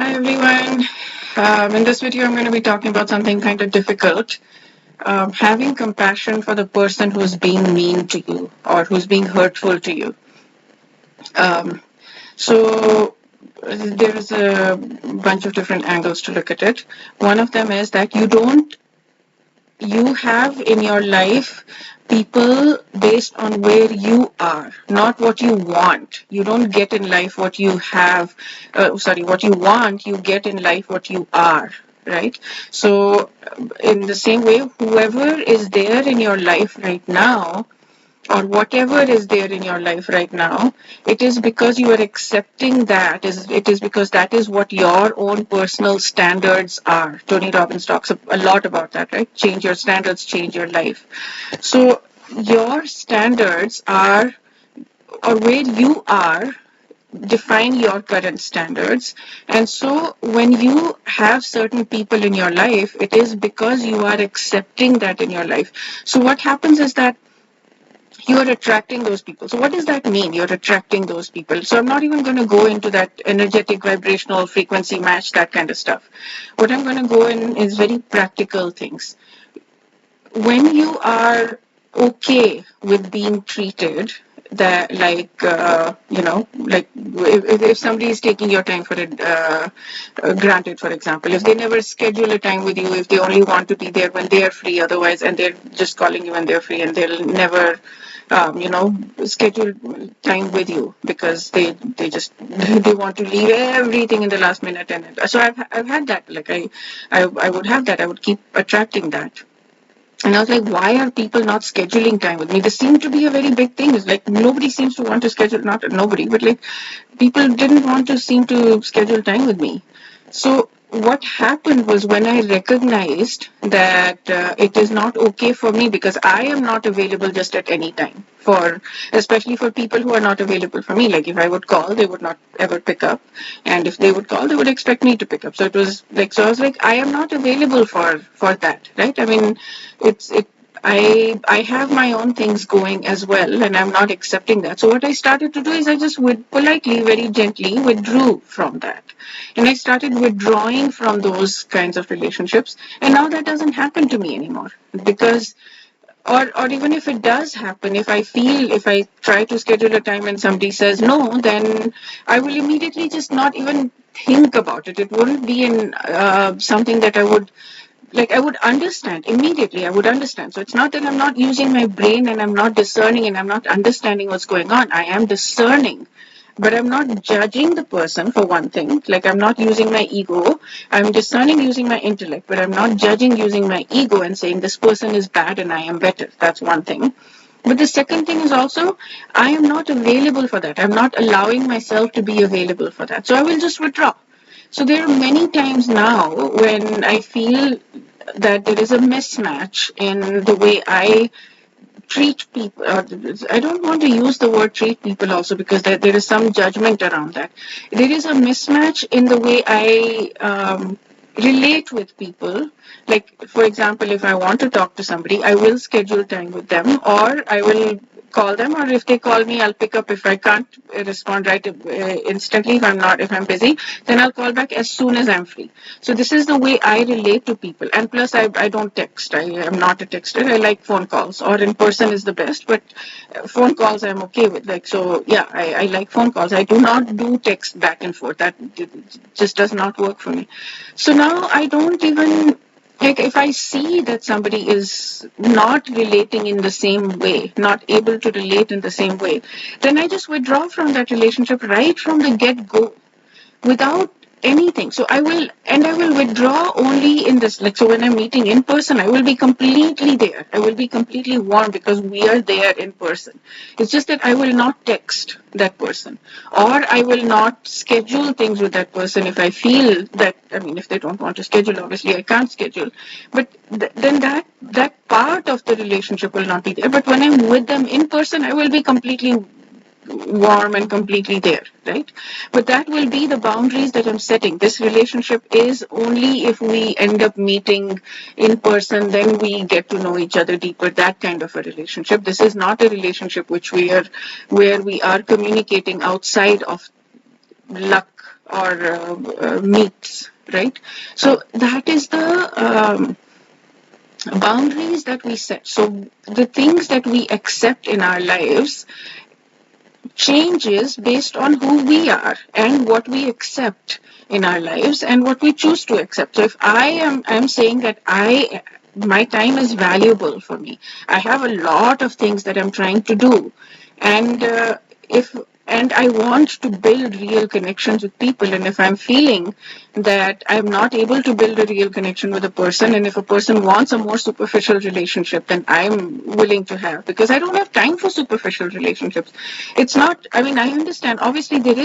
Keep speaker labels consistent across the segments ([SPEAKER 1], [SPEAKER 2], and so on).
[SPEAKER 1] Hi everyone. In this video, I'm going to be talking about something kind of difficult. Having compassion for the person who's being mean to you or who's being hurtful to you. Um, so there's a bunch of different angles to look at it. One of them is that you have in your life people based on where you are, not what you want. You don't get in life what you have, what you want, you get in life what you are, right? So, in the same way, whoever is there in your life right now, or whatever is there in your life right now, it is because you are accepting that. It is because that is what your own personal standards are. Tony Robbins talks a lot about that, right? Change your standards, change your life. So your standards are, or where you are, define your current standards. And so when you have certain people in your life, it is because you are accepting that in your life. So what happens is that you are attracting those people. So what does that mean? You're attracting those people. So I'm not even going to go into that energetic, vibrational, frequency match, that kind of stuff. What I'm going to go in is very practical things. When you are okay with being treated that like if somebody is taking your time for it granted, for example, if they never schedule a time with you, if they only want to be there when they are free, otherwise, and they're just calling you when they're free, and they'll never schedule time with you because they just they want to leave everything in the last minute. And so I've had that. Like I would have that. I would keep attracting that. And I was like, why are people not scheduling time with me? This seemed to be a very big thing. It's like nobody seems to want to schedule, not nobody, but like people didn't want to seem to schedule time with me. So what happened was when I recognized that it is not okay for me because I am not available just at any time especially for people who are not available for me. Like if I would call, they would not ever pick up. And if they would call, they would expect me to pick up. So it was like, so I was like, I am not available for that, right? I mean, I have my own things going as well, and I'm not accepting that. So what I started to do is I just would politely, very gently withdrew from that, and I started withdrawing from those kinds of relationships. And now that doesn't happen to me anymore because or even if it does happen, if I try to schedule a time and somebody says no, then I will immediately just not even think about it. It wouldn't be in something that I would understand immediately. I would understand. So it's not that I'm not using my brain and I'm not discerning and I'm not understanding what's going on. I am discerning, but I'm not judging the person for one thing. Like I'm not using my ego. I'm discerning using my intellect, but I'm not judging using my ego and saying this person is bad and I am better. That's one thing. But the second thing is also, I am not available for that. I'm not allowing myself to be available for that. So I will just withdraw. So there are many times now when I feel that there is a mismatch in the way I treat people. I don't want to use the word treat people also because there is some judgment around that. There is a mismatch in the way I relate with people. Like, for example, if I want to talk to somebody, I will schedule time with them or I will call them, or if they call me, I'll pick up. If I can't respond right instantly, if I'm busy, then I'll call back as soon as I'm free. So this is the way I relate to people. And plus, I don't text. I am not a texter. I like phone calls, or in person is the best, but phone calls I'm okay with. Like, so yeah, I like phone calls. I do not do text back and forth. That just does not work for me. So now I don't even like if I see that somebody is not relating in the same way, not able to relate in the same way, then I just withdraw from that relationship right from the get go without anything. So I will withdraw only in this. Like, so when I'm meeting in person, I will be completely there. I will be completely warm because we are there in person. It's just that I will not text that person or I will not schedule things with that person if I feel that, I mean, if they don't want to schedule, obviously I can't schedule. But then that part of the relationship will not be there. But when I'm with them in person, I will be completely warm and completely there, right? But that will be the boundaries that I'm setting. This relationship is only if we end up meeting in person, then we get to know each other deeper, that kind of a relationship. This is not a relationship where we are communicating outside of luck, meets, right? So that is the boundaries that we set. So the things that we accept in our lives changes based on who we are and what we accept in our lives and what we choose to accept. So if I'm saying that my time is valuable for me. I have a lot of things that I'm trying to do, and if and I want to build real connections with people. And if I'm feeling that I'm not able to build a real connection with a person, and if a person wants a more superficial relationship, then I'm willing to have, because I don't have time for superficial relationships. It's not, I mean, I understand. Obviously, there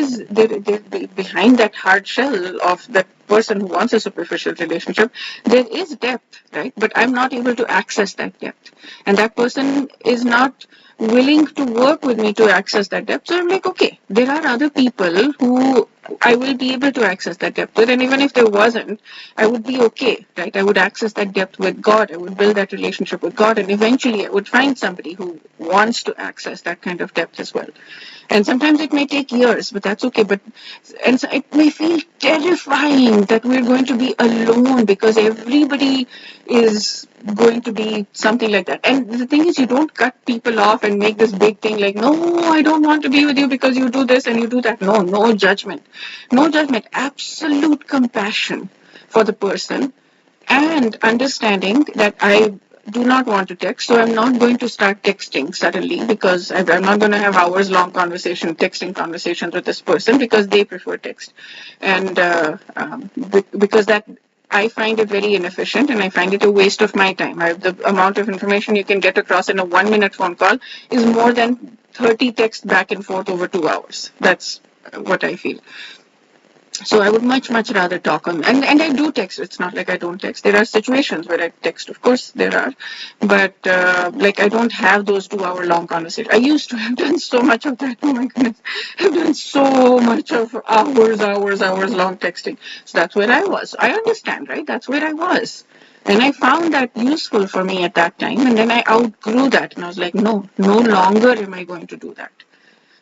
[SPEAKER 1] behind that hard shell of that person who wants a superficial relationship, there is depth, right? But I'm not able to access that depth. And that person is not willing to work with me to access that depth. So I'm like, okay, there are other people who I will be able to access that depth with. And even if there wasn't, I would be okay, right? I would access that depth with God. I would build that relationship with God. And eventually I would find somebody who wants to access that kind of depth as well. And sometimes it may take years, but that's okay. And so it may feel terrifying that we're going to be alone because everybody is going to be something like that. And the thing is, you don't cut people off and make this big thing like, no, I don't want to be with you because you do this and you do that. No, no judgment. No judgment. Absolute compassion for the person and understanding that I do not want to text, so I'm not going to start texting suddenly because I'm not going to have hours long texting conversations with this person because they prefer text. And because that I find it very inefficient and I find it a waste of my time. The amount of information you can get across in a 1 minute phone call is more than 30 texts back and forth over 2 hours. That's what I feel. So I would much rather talk on, and I do text. It's not like I don't text. There are situations where I text, of course there are, but like I don't have those 2 hour long conversations. I used to have done so much of that. Oh my goodness, I've done so much of hours long texting. So that's where I was. I understand, right? That's where I was. And I found that useful for me at that time. And then I outgrew that and I was like, no longer am I going to do that.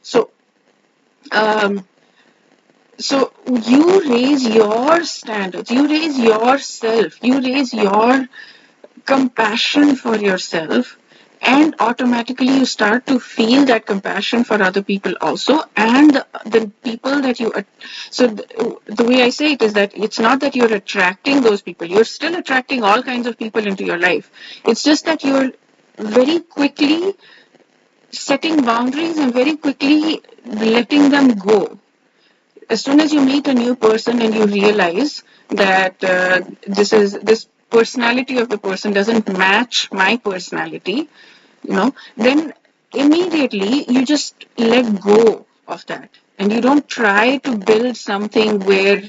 [SPEAKER 1] So, um, so you raise your standards, you raise yourself, you raise your compassion for yourself, and automatically you start to feel that compassion for other people also, and the people that you. So the way I say it is that it's not that you're attracting those people; you're still attracting all kinds of people into your life. It's just that you're very quickly setting boundaries and very quickly letting them go. As soon as you meet a new person and you realize that this personality of the person doesn't match my personality, then immediately you just let go of that. And you don't try to build something where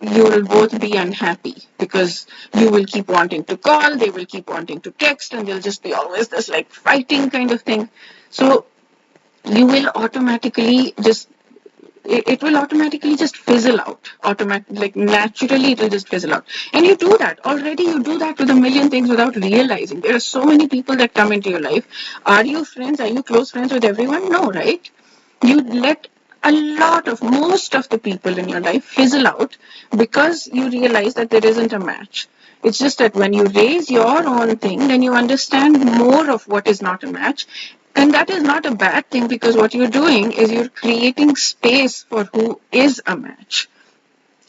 [SPEAKER 1] you will both be unhappy because you will keep wanting to call, they will keep wanting to text, and there'll just be always this like fighting kind of thing. So you will automatically just it will automatically just fizzle out. Like naturally it will just fizzle out. And you do that. Already you do that with a million things without realizing. There are so many people that come into your life. Are you friends? Are you close friends with everyone? No, right? You let most of the people in your life fizzle out because you realize that there isn't a match. It's just that when you raise your own thing, then you understand more of what is not a match. And that is not a bad thing because what you're doing is you're creating space for who is a match.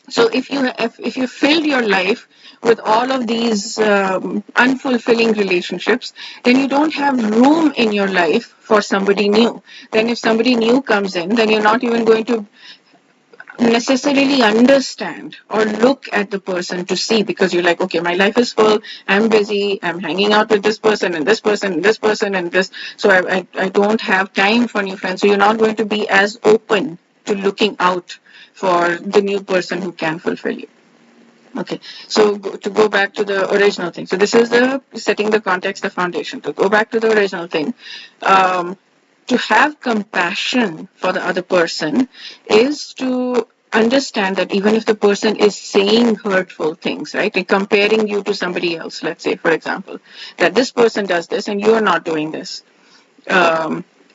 [SPEAKER 1] So if you filled your life with all of these unfulfilling relationships, then you don't have room in your life for somebody new. Then if somebody new comes in, then you're not even going to necessarily understand or look at the person to see, because you're like, okay, my life is full, I'm busy, I'm hanging out with this person and this person and this person and this, so I don't have time for new friends. So you're not going to be as open to looking out for the new person who can fulfill you. Okay, so to go back to the original thing. So this is the setting the context, the foundation. To go back to the original thing, to have compassion for the other person is to understand that even if the person is saying hurtful things, right, and comparing you to somebody else, let's say, for example, that this person does this and you're not doing this.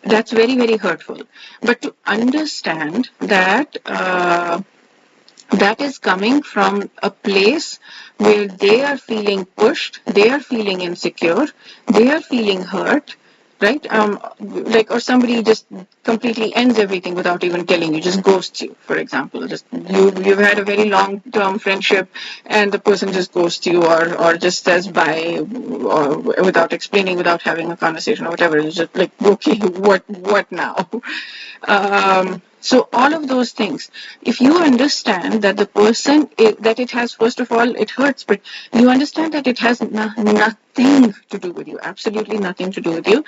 [SPEAKER 1] That's very, very hurtful. But to understand that that is coming from a place where they are feeling pushed, they are feeling insecure, they are feeling hurt, right? Like, or somebody just completely ends everything without even telling you, just ghosts you, for example. Just you've had a very long term friendship, and the person just ghosts you, or just says bye, or without explaining, without having a conversation, or whatever. It's just like, okay, what now? So all of those things, if you understand that the person that it has, first of all, it hurts, but you understand that it has nothing to do with you, absolutely nothing to do with you.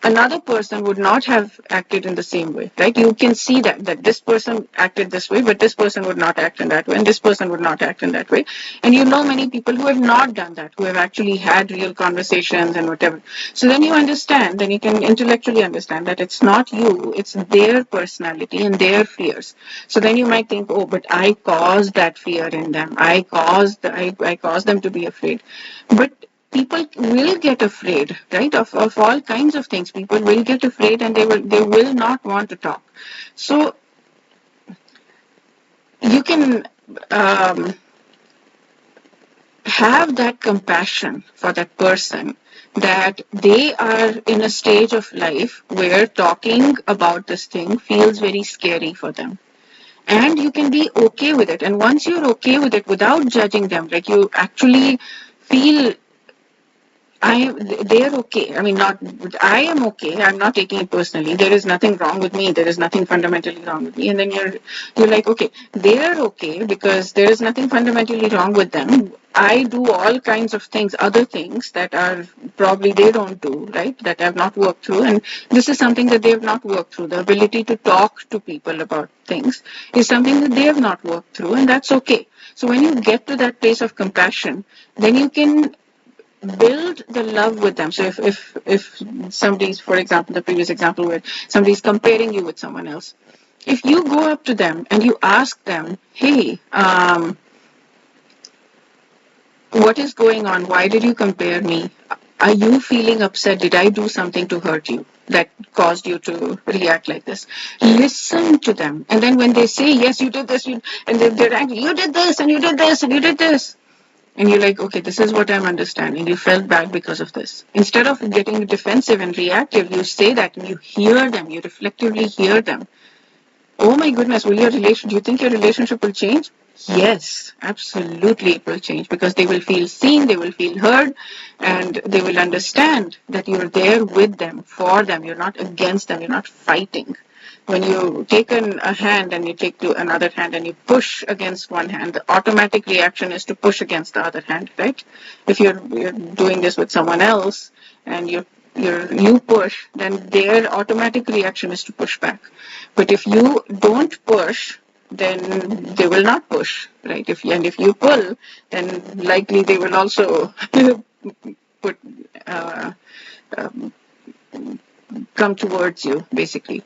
[SPEAKER 1] Another person would not have acted in the same way, right? You can see that this person acted this way, but this person would not act in that way, and this person would not act in that way. And you know many people who have not done that, who have actually had real conversations and whatever. So then you understand, then you can intellectually understand that it's not you, it's their personality and their fears. So then you might think, oh, but I caused that fear in them. I caused them to be afraid. But people will get afraid, right? Of all kinds of things. People will get afraid, and they will not want to talk. So you can um, have that compassion for that person, that they are in a stage of life where talking about this thing feels very scary for them. And you can be okay with it. And once you're okay with it without judging them, like you actually feel they're okay. I mean, not, I am okay. I'm not taking it personally. There is nothing wrong with me. There is nothing fundamentally wrong with me. And then you're like, okay, they're okay because there is nothing fundamentally wrong with them. I do all kinds of things, other things that are probably they don't do, right? That I've not worked through. And this is something that they have not worked through. The ability to talk to people about things is something that they have not worked through, and that's okay. So when you get to that place of compassion, then you can build the love with them. So if somebody's, for example, the previous example where somebody's comparing you with someone else, if you go up to them and you ask them, hey, what is going on? Why did you compare me? Are you feeling upset? Did I do something to hurt you that caused you to react like this? Listen to them. And then when they say, yes, you did this, and they're angry, you did this, and you did this, and you did this. And you're like, okay, this is what I'm understanding. You felt bad because of this. Instead of getting defensive and reactive, you say that and you hear them. You reflectively hear them. Oh my goodness, do you think your relationship will change? Yes, absolutely it will change, because they will feel seen, they will feel heard, and they will understand that you're there with them, for them. You're not against them. You're not fighting. When you take a hand and you take to another hand and you push against one hand, the automatic reaction is to push against the other hand, right? If you're doing this with someone else and you push, then their automatic reaction is to push back. But if you don't push, then they will not push, right? If you pull, then likely they will also put uh, um, come towards you, basically.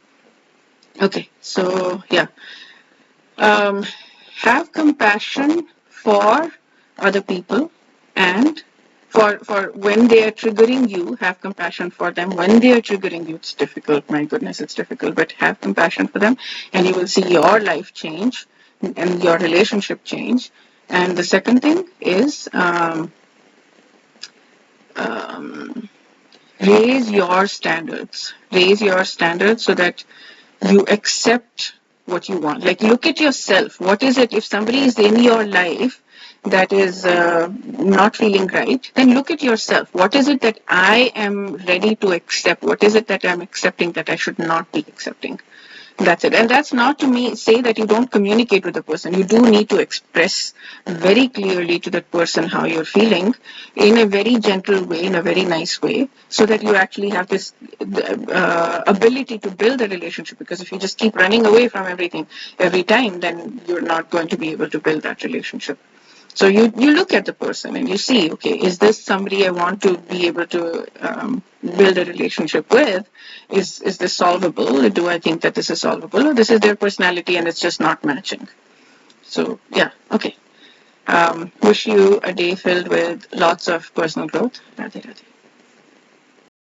[SPEAKER 1] Okay, so yeah, um, have compassion for other people, and for when they are triggering you, have compassion for them. When they are triggering you, it's difficult. My goodness, it's difficult, but have compassion for them, and you will see your life change and your relationship change. And the second thing is um, raise your standards. Raise your standards so that you accept what you want. Like, look at yourself. What is it? If somebody is in your life that is not feeling right, then look at yourself. What is it that I am ready to accept? What is it that I'm accepting that I should not be accepting? That's it. And that's not to me say that you don't communicate with the person. You do need to express very clearly to that person how you're feeling in a very gentle way, in a very nice way, so that you actually have this ability to build a relationship. Because if you just keep running away from everything every time, then you're not going to be able to build that relationship. So you look at the person and you see, okay, is this somebody I want to be able to build a relationship with? Is this solvable? Do I think that this is solvable? Or this is their personality and it's just not matching? So yeah, okay. Wish you a day filled with lots of personal growth. Radhe Radhe.